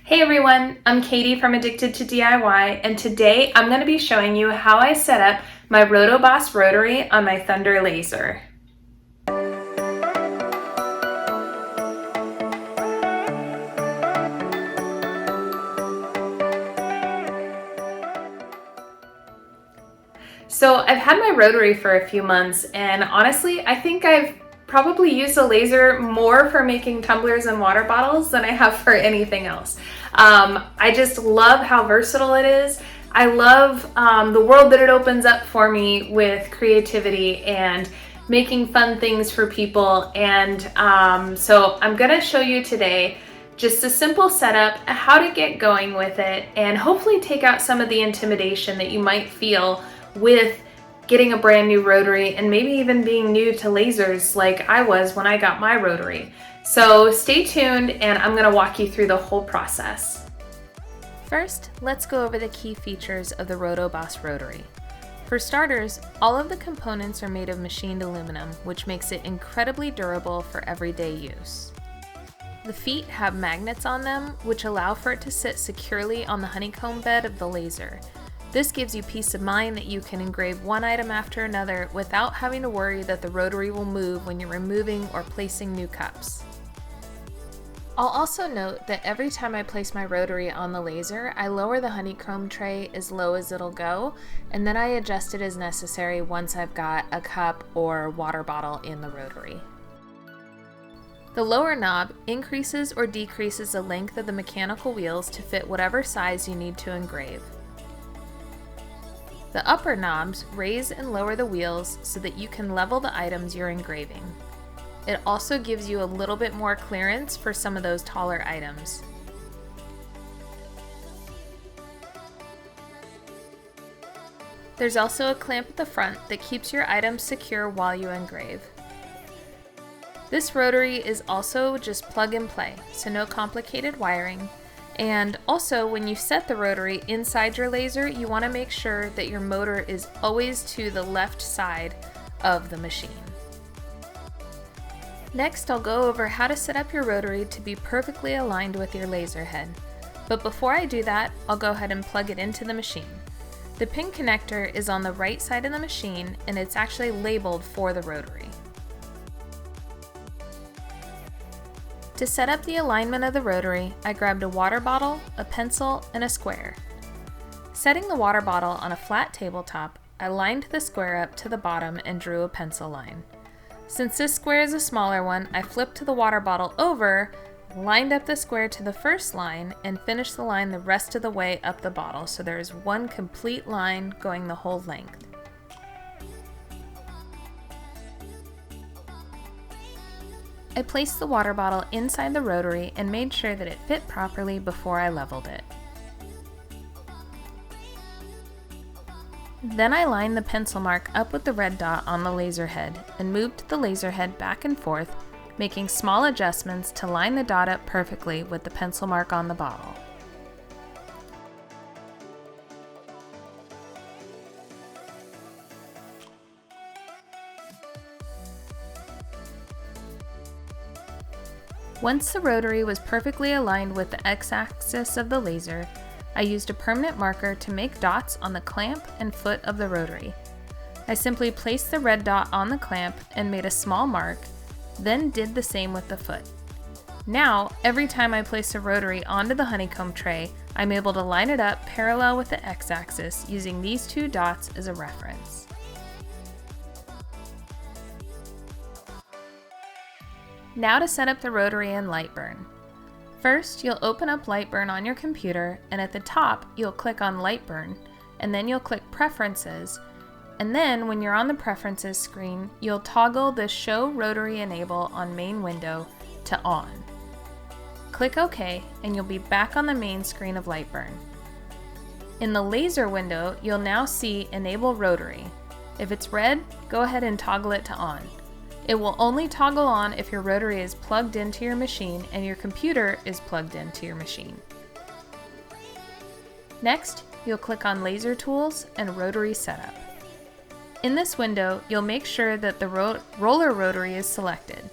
Hey everyone, I'm Katie from Addicted to DIY, and today I'm going to be showing you how I set up my Rotoboss Rotary on my Thunder laser. So I've had my Rotary for a few months, and honestly I think I've probably used the laser more for making tumblers and water bottles than I have for anything else. I just love how versatile it is. I love the world that it opens up for me with creativity and making fun things for people. And so I'm gonna show you today just a simple setup, how to get going with it, and hopefully take out some of the intimidation that you might feel with getting a brand new Rotary and maybe even being new to lasers like I was when I got my Rotary. So stay tuned and I'm gonna walk you through the whole process. First, let's go over the key features of the Rotoboss Rotary. For starters, all of the components are made of machined aluminum, which makes it incredibly durable for everyday use. The feet have magnets on them, which allow for it to sit securely on the honeycomb bed of the laser. This gives you peace of mind that you can engrave one item after another without having to worry that the rotary will move when you're removing or placing new cups. I'll also note that every time I place my rotary on the laser, I lower the honeycomb tray as low as it'll go, and then I adjust it as necessary once I've got a cup or water bottle in the rotary. The lower knob increases or decreases the length of the mechanical wheels to fit whatever size you need to engrave. The upper knobs raise and lower the wheels so that you can level the items you're engraving. It also gives you a little bit more clearance for some of those taller items. There's also a clamp at the front that keeps your items secure while you engrave. This rotary is also just plug and play, so no complicated wiring. And also, when you set the rotary inside your laser, you want to make sure that your motor is always to the left side of the machine. Next, I'll go over how to set up your rotary to be perfectly aligned with your laser head. But before I do that, I'll go ahead and plug it into the machine. The pin connector is on the right side of the machine, and it's actually labeled for the rotary. To set up the alignment of the rotary, I grabbed a water bottle, a pencil, and a square. Setting the water bottle on a flat tabletop, I lined the square up to the bottom and drew a pencil line. Since this square is a smaller one, I flipped the water bottle over, lined up the square to the first line, and finished the line the rest of the way up the bottle, so there is one complete line going the whole length. I placed the water bottle inside the rotary and made sure that it fit properly before I leveled it. Then I lined the pencil mark up with the red dot on the laser head and moved the laser head back and forth, making small adjustments to line the dot up perfectly with the pencil mark on the bottle. Once the rotary was perfectly aligned with the x-axis of the laser, I used a permanent marker to make dots on the clamp and foot of the rotary. I simply placed the red dot on the clamp and made a small mark, then did the same with the foot. Now, every time I place a rotary onto the honeycomb tray, I'm able to line it up parallel with the x-axis using these two dots as a reference. Now to set up the rotary in LightBurn. First, you'll open up LightBurn on your computer, and at the top, you'll click on LightBurn, and then you'll click Preferences, and then when you're on the Preferences screen, you'll toggle the Show Rotary Enable on Main window to On. Click OK, and you'll be back on the main screen of LightBurn. In the laser window, you'll now see Enable Rotary. If it's red, go ahead and toggle it to On. It will only toggle on if your rotary is plugged into your machine and your computer is plugged into your machine. Next, you'll click on Laser Tools and Rotary Setup. In this window, you'll make sure that the roller rotary is selected.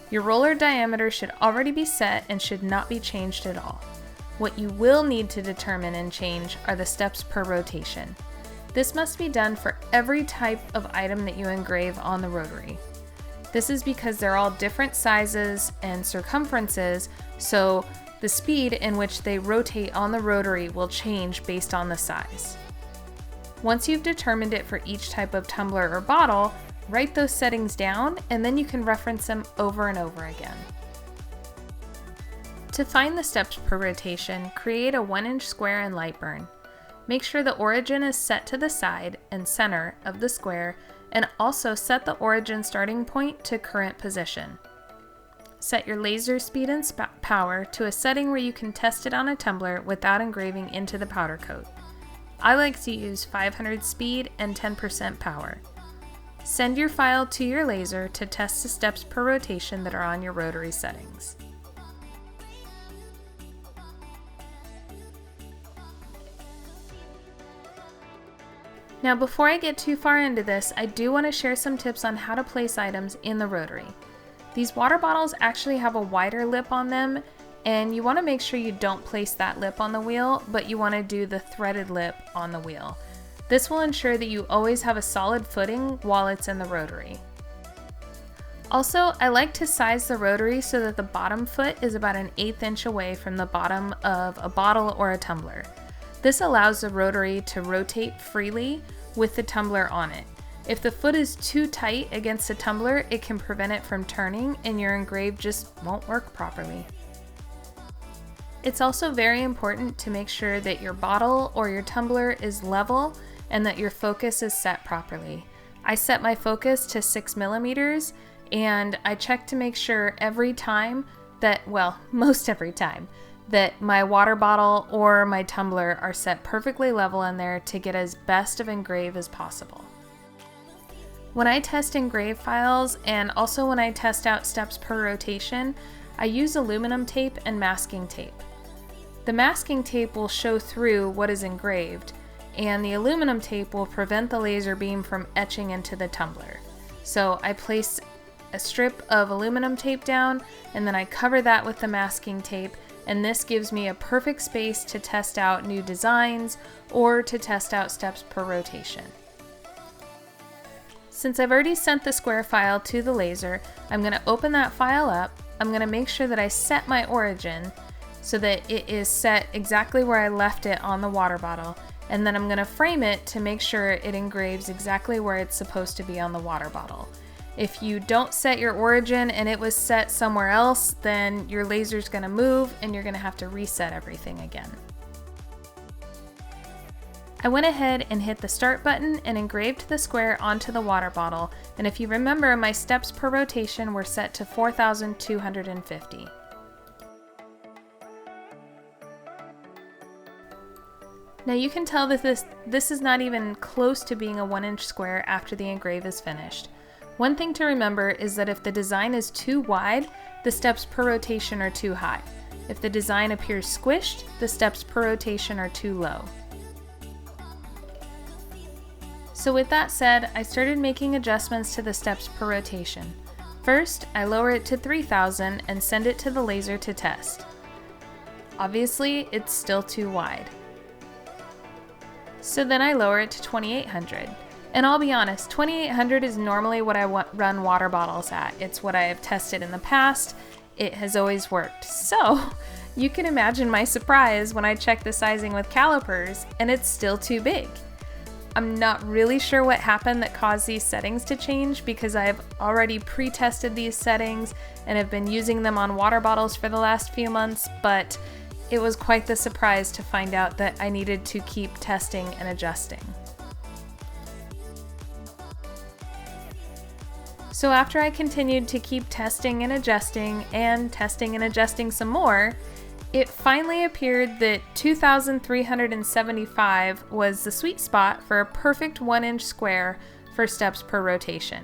Your roller diameter should already be set and should not be changed at all. What you will need to determine and change are the steps per rotation. This must be done for every type of item that you engrave on the rotary. This is because they're all different sizes and circumferences, so the speed in which they rotate on the rotary will change based on the size. Once you've determined it for each type of tumbler or bottle, write those settings down and then you can reference them over and over again. To find the steps per rotation, create a 1-inch square in LightBurn. Make sure the origin is set to the side and center of the square, and also set the origin starting point to current position. Set your laser speed and power to a setting where you can test it on a tumbler without engraving into the powder coat. I like to use 500 speed and 10% power. Send your file to your laser to test the steps per rotation that are on your rotary settings. Now before I get too far into this, I do want to share some tips on how to place items in the rotary. These water bottles actually have a wider lip on them, and you want to make sure you don't place that lip on the wheel, but you want to do the threaded lip on the wheel. This will ensure that you always have a solid footing while it's in the rotary. Also, I like to size the rotary so that the bottom foot is about 1/8 inch away from the bottom of a bottle or a tumbler. This allows the rotary to rotate freely with the tumbler on it. If the foot is too tight against the tumbler, it can prevent it from turning and your engrave just won't work properly. It's also very important to make sure that your bottle or your tumbler is level and that your focus is set properly. I set my focus to 6 millimeters and I check to make sure every time that, well, most every time, that my water bottle or my tumbler are set perfectly level in there to get as best of engrave as possible. When I test engrave files and also when I test out steps per rotation, I use aluminum tape and masking tape. The masking tape will show through what is engraved, and the aluminum tape will prevent the laser beam from etching into the tumbler. So I place a strip of aluminum tape down and then I cover that with the masking tape, and this gives me a perfect space to test out new designs or to test out steps per rotation. Since I've already sent the square file to the laser, I'm going to open that file up. I'm going to make sure that I set my origin so that it is set exactly where I left it on the water bottle, and then I'm going to frame it to make sure it engraves exactly where it's supposed to be on the water bottle. If you don't set your origin and it was set somewhere else, then your laser's going to move and you're going to have to reset everything again. I went ahead and hit the start button and engraved the square onto the water bottle, and if you remember, my steps per rotation were set to 4,250. Now you can tell that this is not even close to being a 1-inch square after the engrave is finished. One thing to remember is that if the design is too wide, the steps per rotation are too high. If the design appears squished, the steps per rotation are too low. So with that said, I started making adjustments to the steps per rotation. First, I lower it to 3,000 and send it to the laser to test. Obviously, it's still too wide. So then I lower it to 2,800. And I'll be honest, 2,800 is normally what I run water bottles at. It's what I have tested in the past. It has always worked. So you can imagine my surprise when I check the sizing with calipers and it's still too big. I'm not really sure what happened that caused these settings to change because I've already pre-tested these settings and have been using them on water bottles for the last few months, but it was quite the surprise to find out that I needed to keep testing and adjusting. So after I continued to keep testing and adjusting some more, it finally appeared that 2,375 was the sweet spot for a perfect 1-inch square for steps per rotation.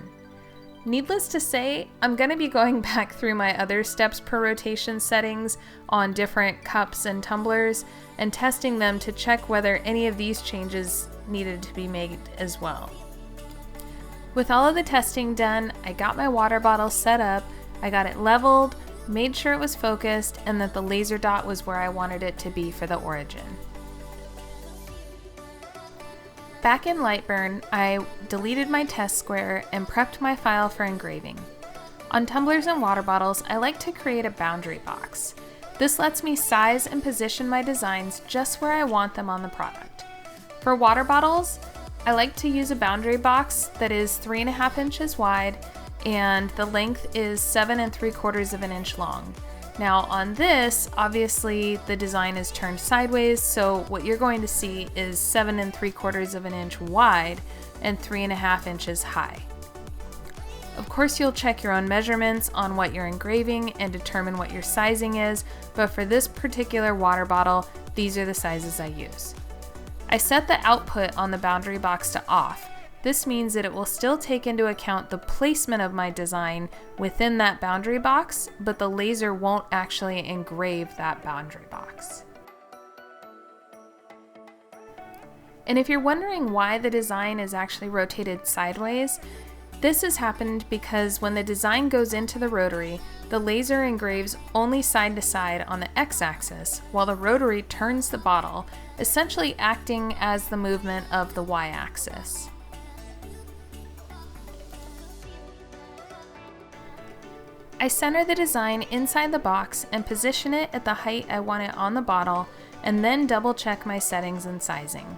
Needless to say, I'm going to be going back through my other steps per rotation settings on different cups and tumblers and testing them to check whether any of these changes needed to be made as well. With all of the testing done, I got my water bottle set up, I got it leveled, made sure it was focused, and that the laser dot was where I wanted it to be for the origin. Back in LightBurn, I deleted my test square and prepped my file for engraving. On tumblers and water bottles, I like to create a boundary box. This lets me size and position my designs just where I want them on the product. For water bottles, I like to use a boundary box that is 3.5 inches wide and the length is 7 3/4 of an inch long. Now on this, obviously the design is turned sideways, so what you're going to see is 7 3/4 of an inch wide and 3.5 inches high. Of course, you'll check your own measurements on what you're engraving and determine what your sizing is, but for this particular water bottle, these are the sizes I use. I set the output on the boundary box to off. This means that it will still take into account the placement of my design within that boundary box, but the laser won't actually engrave that boundary box. And if you're wondering why the design is actually rotated sideways, this has happened because when the design goes into the rotary, the laser engraves only side to side on the x-axis, while the rotary turns the bottle, essentially acting as the movement of the y-axis. I center the design inside the box and position it at the height I want it on the bottle, and then double check my settings and sizing.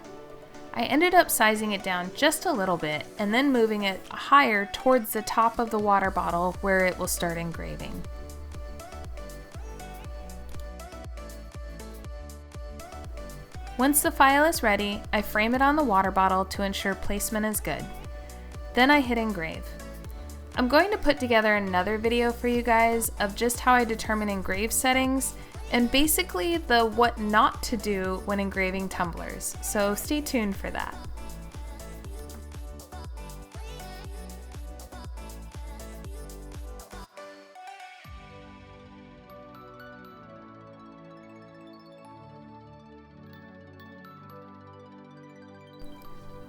I ended up sizing it down just a little bit and then moving it higher towards the top of the water bottle where it will start engraving. Once the file is ready, I frame it on the water bottle to ensure placement is good. Then I hit engrave. I'm going to put together another video for you guys of just how I determine engrave settings and basically the what not to do when engraving tumblers, so stay tuned for that.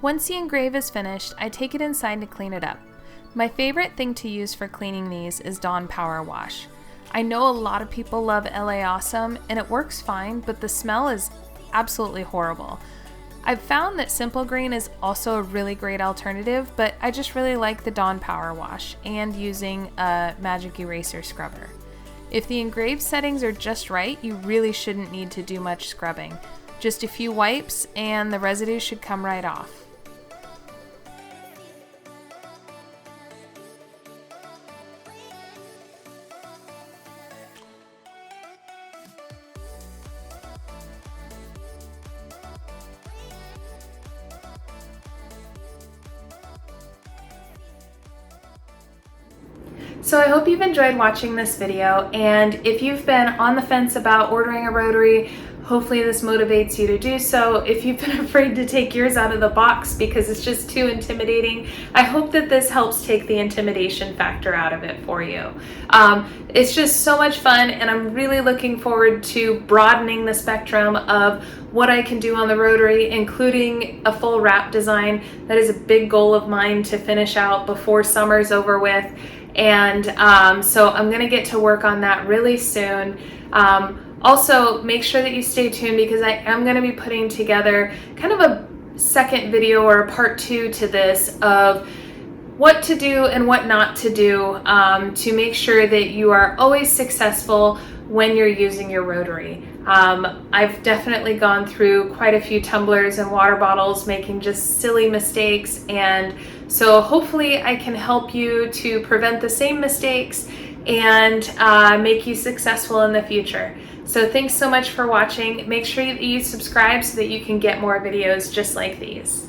Once the engrave is finished, I take it inside to clean it up. My favorite thing to use for cleaning these is Dawn Power Wash. I know a lot of people love LA Awesome and it works fine, but the smell is absolutely horrible. I've found that Simple Green is also a really great alternative, but I just really like the Dawn Power Wash and using a Magic Eraser scrubber. If the engraved settings are just right, you really shouldn't need to do much scrubbing. Just a few wipes and the residue should come right off. So I hope you've enjoyed watching this video, and if you've been on the fence about ordering a rotary, hopefully this motivates you to do so. If you've been afraid to take yours out of the box because it's just too intimidating, I hope that this helps take the intimidation factor out of it for you. It's just so much fun, and I'm really looking forward to broadening the spectrum of what I can do on the rotary, including a full wrap design. That is a big goal of mine to finish out before summer's over with. And so I'm gonna get to work on that really soon. Also, make sure that you stay tuned because I am gonna be putting together kind of a second video or a part 2 to this of what to do and what not to do to make sure that you are always successful when you're using your rotary. I've definitely gone through quite a few tumblers and water bottles making just silly mistakes, and so hopefully I can help you to prevent the same mistakes and make you successful in the future. So thanks so much for watching. Make sure that you subscribe so that you can get more videos just like these.